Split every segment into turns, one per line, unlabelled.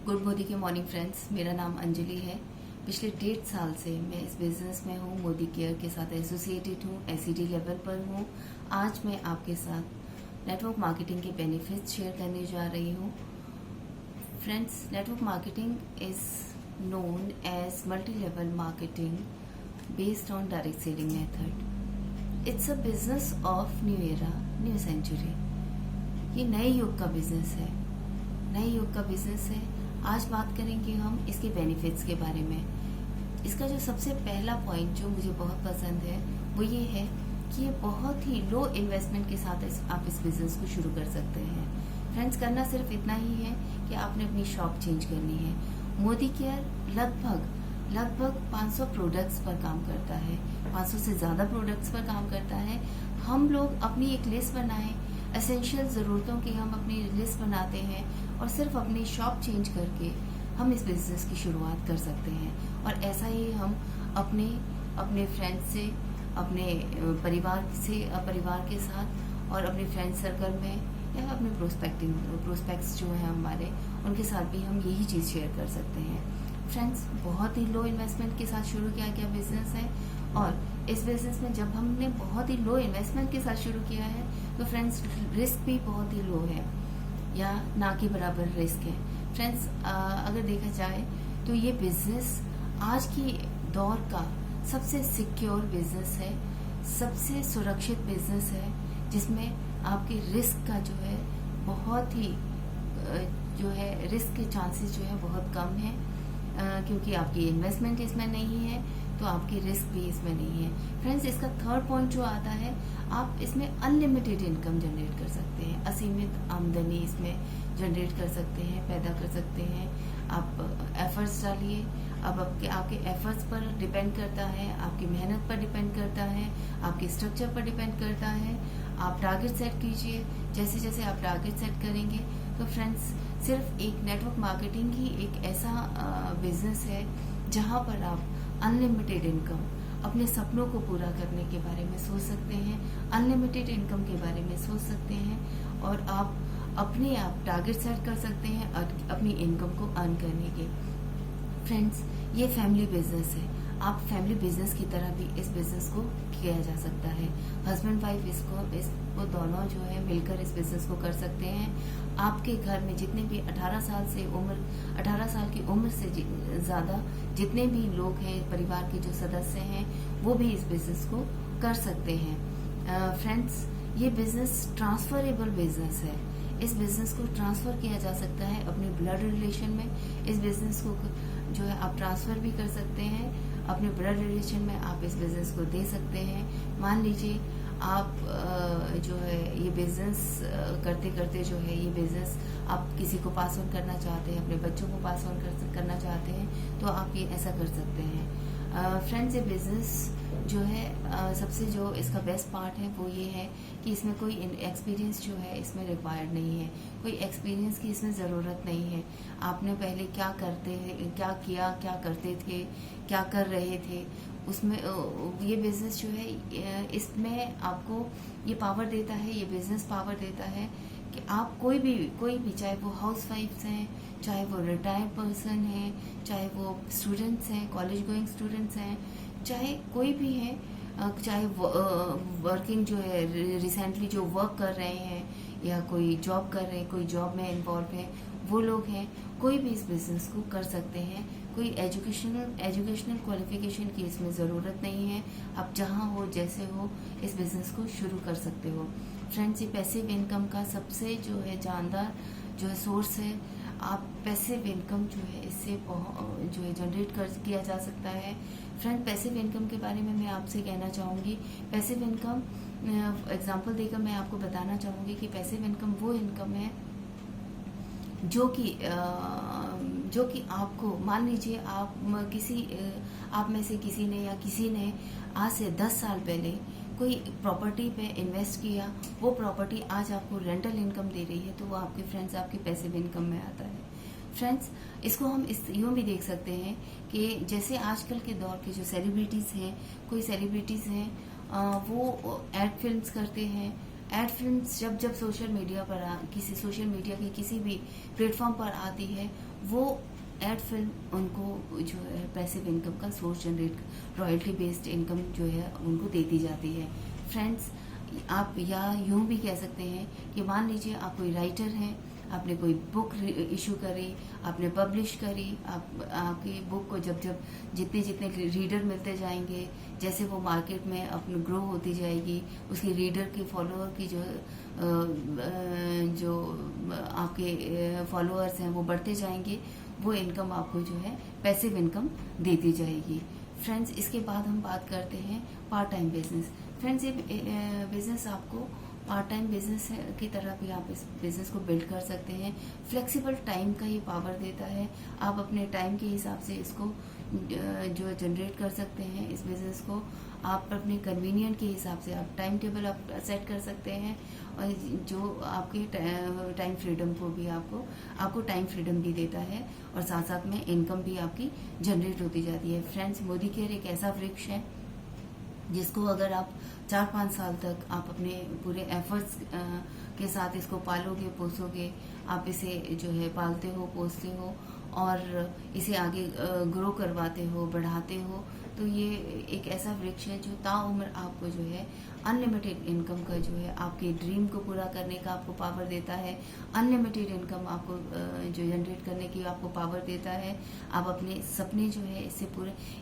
Good Modi के morning friends, मेरा नाम अंजलि है। पिछले 1.5 साल से मैं इस बिजनेस में हूँ, मोदी केयर के साथ एसोसिएटेड हूँ, एसईडी लेवल पर हूँ। आज मैं आपके साथ नेटवर्क मार्केटिंग के बेनिफिट्स शेयर करने जा रही हूँ। Friends, network marketing is known as multi level marketing based on direct selling method. It's a business of new era, new century. ये नए युग का बिजनेस है, नए युग का बिजनेस है। आज बात करेंगे हम इसके बेनिफिट्स के बारे में। इसका जो सबसे पहला पॉइंट जो मुझे बहुत पसंद है वो ये है कि ये बहुत ही लो इन्वेस्टमेंट के साथ आप इस बिजनेस को शुरू कर सकते हैं। फ्रेंड्स, करना सिर्फ इतना ही है कि आपने अपनी शॉप चेंज करनी है। मोदी केयर लगभग 500 प्रोडक्ट्स पर काम करता है, 500 से ज़्यादा प्रोडक्ट्स पर काम करता है। हम लोग अपनी एक लिस्ट बनाएं, एसेंशियल ज़रूरतों की हम अपनी लिस्ट बनाते हैं और सिर्फ अपनी शॉप चेंज करके हम इस बिज़नेस की शुरुआत कर सकते हैं। और ऐसा ही हम अपने फ्रेंड्स से, अपने परिवार के साथ और अपने फ्रेंड सर्कल में या अपने प्रोस्पेक्ट्स जो हैं हमारे, उनके साथ भी हम यही चीज़ शेयर कर सकते हैं। फ्रेंड्स, बहुत ही लो इन्वेस्टमेंट के साथ शुरू किया गया बिजनेस है और इस बिजनेस में जब हमने बहुत ही लो इन्वेस्टमेंट के साथ शुरू किया है तो फ्रेंड्स रिस्क भी बहुत ही लो है या ना के बराबर रिस्क है। फ्रेंड्स, अगर देखा जाए तो ये बिजनेस आज की दौर का सबसे सिक्योर बिजनेस है, सबसे सुरक्षित बिजनेस है, जिसमें आपके रिस्क का जो है बहुत ही रिस्क के चांसेस जो है बहुत कम है, क्योंकि आपकी इन्वेस्टमेंट इसमें नहीं है तो आपकी रिस्क भी इसमें नहीं है। फ्रेंड्स, इसका थर्ड पॉइंट जो आता है, आप इसमें अनलिमिटेड इनकम जनरेट कर सकते हैं, असीमित आमदनी इसमें जनरेट कर सकते हैं, पैदा कर सकते हैं। आप एफर्ट्स डालिए, अब आपके एफर्ट्स पर डिपेंड करता है, आपकी मेहनत पर डिपेंड करता है, आपके स्ट्रक्चर पर डिपेंड करता है। आप टारगेट सेट कीजिए, जैसे जैसे आप टारगेट सेट करेंगे तो फ्रेंड्स, सिर्फ एक नेटवर्क मार्केटिंग ही एक ऐसा बिजनेस है जहां पर आप अनलिमिटेड इनकम, अपने सपनों को पूरा करने के बारे में सोच सकते हैं, अनलिमिटेड इनकम के बारे में सोच सकते हैं और आप अपने आप टारगेट सेट कर सकते हैं अपनी इनकम को अर्न करने के। फ्रेंड्स, ये फैमिली बिजनेस है। आप फैमिली बिजनेस की तरह भी इस बिजनेस को किया जा सकता है। हस्बैंड वाइफ इसको दोनों जो है मिलकर इस बिजनेस को कर सकते हैं। आपके घर में जितने भी 18 साल की उम्र से ज़्यादा जितने भी लोग हैं, परिवार के जो सदस्य हैं, वो भी इस बिजनेस को कर सकते हैं। फ्रेंड्स, ये बिजनेस ट्रांसफरेबल बिजनेस है। इस बिजनेस को ट्रांसफर किया जा सकता है अपने ब्लड रिलेशन में। इस बिजनेस को जो है आप ट्रांसफर भी कर सकते हैं अपने ब्लड रिलेशन में, आप इस बिजनेस को दे सकते हैं। मान लीजिए आप जो है ये बिजनेस करते करते जो है ये बिजनेस आप किसी को पास ऑन करना चाहते हैं, अपने बच्चों को पास ऑन करना चाहते हैं, तो आप ये ऐसा कर सकते हैं। फ्रेंड्स, ये बिजनेस जो है सबसे जो इसका बेस्ट पार्ट है वो ये है कि इसमें कोई एक्सपीरियंस जो है इसमें रिक्वायर्ड नहीं है, कोई एक्सपीरियंस की इसमें ज़रूरत नहीं है। आपने पहले क्या करते थे, क्या कर रहे थे, उसमें ये बिजनेस जो है इसमें आपको ये पावर देता है, ये बिजनेस पावर देता है कि आप कोई भी चाहे वो हाउस वाइफ्स हैं, चाहे वो रिटायर्ड पर्सन है, चाहे वो स्टूडेंट्स हैं, कॉलेज गोइंग स्टूडेंट्स हैं, चाहे कोई भी है, चाहे वर्किंग जो है रिसेंटली जो वर्क कर रहे हैं या कोई जॉब कर रहे हैं, कोई जॉब में इन्वॉल्व है, वो लोग हैं, कोई भी इस बिजनेस को कर सकते हैं। कोई एजुकेशनल क्वालिफिकेशन की इसमें ज़रूरत नहीं है। आप जहाँ हो, जैसे हो, इस बिजनेस को शुरू कर सकते हो। फ्रेंड्स, ये पैसिव इनकम का सबसे जो है जानदार जो है सोर्स है। आप पैसिव इनकम जो है इससे जो है जनरेट किया जा सकता है। फ्रेंड, पैसिव इनकम के बारे में मैं आपसे कहना चाहूँगी, पैसिव इनकम एग्जांपल देकर मैं आपको बताना चाहूँगी कि पैसिव इनकम वो इनकम है जो कि आपको, मान लीजिए आप में से किसी ने आज से 10 साल पहले कोई प्रॉपर्टी पे इन्वेस्ट किया, वो प्रॉपर्टी आज आपको रेंटल इनकम दे रही है, तो वो आपके पैसिव इनकम में आता है। फ्रेंड्स, इसको हम यूँ भी देख सकते हैं कि जैसे आजकल के दौर के जो सेलिब्रिटीज़ हैं, कोई सेलिब्रिटीज़ हैं वो एड फिल्म्स करते हैं। एड फिल्म्स जब सोशल मीडिया के किसी भी प्लेटफॉर्म पर आती है, वो एड फिल्म उनको जो है पैसिव इनकम का source generate, royalty based income जो है उनको देती जाती है। फ्रेंड्स, आप या यूं भी कह सकते हैं कि मान लीजिए आप कोई राइटर हैं, आपने कोई बुक इशू करी, आपने पब्लिश करी, आपकी बुक को जब जब जितने जितने रीडर मिलते जाएंगे, जैसे वो मार्केट में अपनी ग्रो होती जाएगी, उसकी रीडर की फॉलोअर की जो आपके फॉलोअर्स हैं वो बढ़ते जाएंगे, वो इनकम आपको जो है पैसिव इनकम देती जाएगी। फ्रेंड्स, इसके बाद हम बात करते हैं पार्ट टाइम बिजनेस। फ्रेंड्स, ये बिजनेस आपको पार्ट टाइम बिजनेस की तरह भी आप इस बिजनेस को बिल्ड कर सकते हैं। फ्लेक्सिबल टाइम का ये पावर देता है। आप अपने टाइम के हिसाब से इसको जो जनरेट कर सकते हैं, इस बिजनेस को आप अपने कन्वीनियंट के हिसाब से आप टाइम टेबल आप सेट कर सकते हैं, और जो आपके टाइम फ्रीडम को भी आपको टाइम फ्रीडम भी देता है, और साथ साथ में इनकम भी आपकी जनरेट होती जाती है। फ्रेंड्स, मोदी केयर एक ऐसा वृक्ष है जिसको अगर आप 4-5 साल तक आप अपने पूरे एफर्ट्स के साथ इसको पालोगे, पोसोगे, आप इसे जो है पालते हो, पोसते हो और इसे आगे ग्रो करवाते हो, बढ़ाते हो, तो ये एक ऐसा वृक्ष है जो ताउम्र आपको जो है अनलिमिटेड इनकम का जो है आपके ड्रीम को पूरा करने का आपको पावर देता है। अनलिमिटेड इनकम आपको जो जनरेट करने की आपको पावर देता है। आप अपने सपने जो है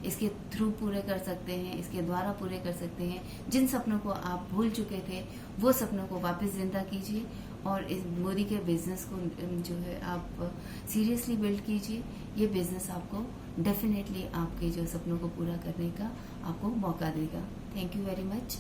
इसके थ्रू पूरे कर सकते हैं, इसके द्वारा पूरे कर सकते हैं। जिन सपनों को आप भूल चुके थे, वो सपनों को वापस जिंदा कीजिए, और इस मोदी के बिजनेस को जो है आप सीरियसली बिल्ड कीजिए। ये बिजनेस आपको डेफिनेटली आपके जो सपनों को पूरा करने का आपको मौका देगा। Thank you very much.